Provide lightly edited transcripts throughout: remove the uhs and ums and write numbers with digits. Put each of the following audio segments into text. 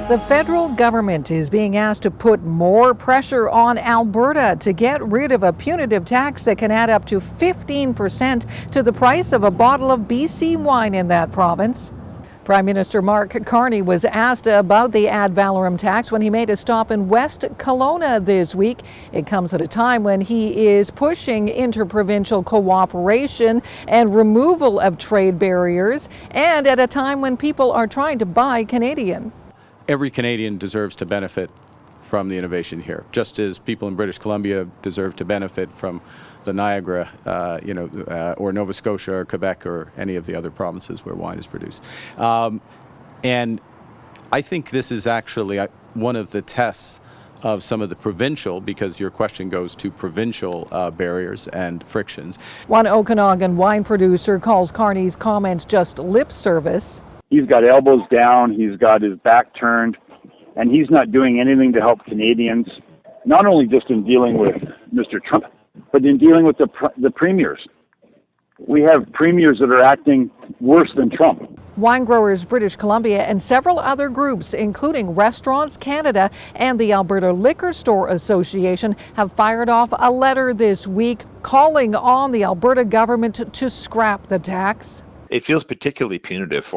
The federal government is being asked to put more pressure on Alberta to get rid of a punitive tax that can add up to 15% to the price of a bottle of BC wine in that province. Prime Minister Mark Carney was asked about the ad valorem tax when he made a stop in West Kelowna this week. It comes at a time when he is pushing interprovincial cooperation and removal of trade barriers, and at a time when people are trying to buy Canadian. Every Canadian deserves to benefit from the innovation here, just as people in British Columbia deserve to benefit from the Niagara, or Nova Scotia or Quebec or any of the other provinces where wine is produced. And I think this is actually one of the tests of some of the provincial, because your question goes to provincial barriers and frictions. One Okanagan wine producer calls Carney's comments just lip service. He's got elbows down, he's got his back turned, and he's not doing anything to help Canadians, not only just in dealing with Mr. Trump, but in dealing with the premiers. We have premiers that are acting worse than Trump. Wine Growers British Columbia and several other groups, including Restaurants Canada and the Alberta Liquor Store Association, have fired off a letter this week calling on the Alberta government to scrap the tax. It feels particularly punitive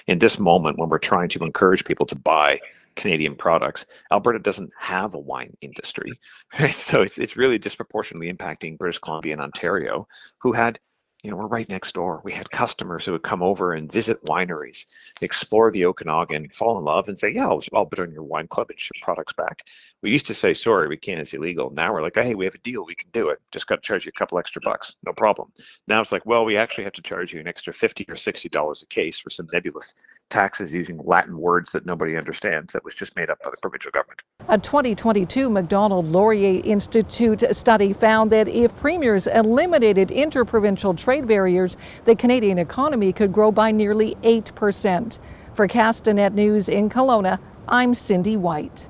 in this moment when we're trying to encourage people to buy Canadian products. Alberta doesn't have a wine industry, right? So it's really disproportionately impacting British Columbia and Ontario, who had, we're right next door. We had customers who would come over and visit wineries, explore the Okanagan, fall in love and say, yeah, I'll bid on your wine club and ship products back. We used to say, sorry, we can't, it's illegal. Now we're like, hey, we have a deal, we can do it. Just got to charge you a couple extra bucks, no problem. Now it's like, well, we actually have to charge you an extra $50 or $60 a case for some nebulous taxes using Latin words that nobody understands that was just made up by the provincial government. A 2022 Macdonald Laurier Institute study found that if premiers eliminated interprovincial trade barriers, the Canadian economy could grow by nearly 8%. For Castanet News in Kelowna, I'm Cindy White.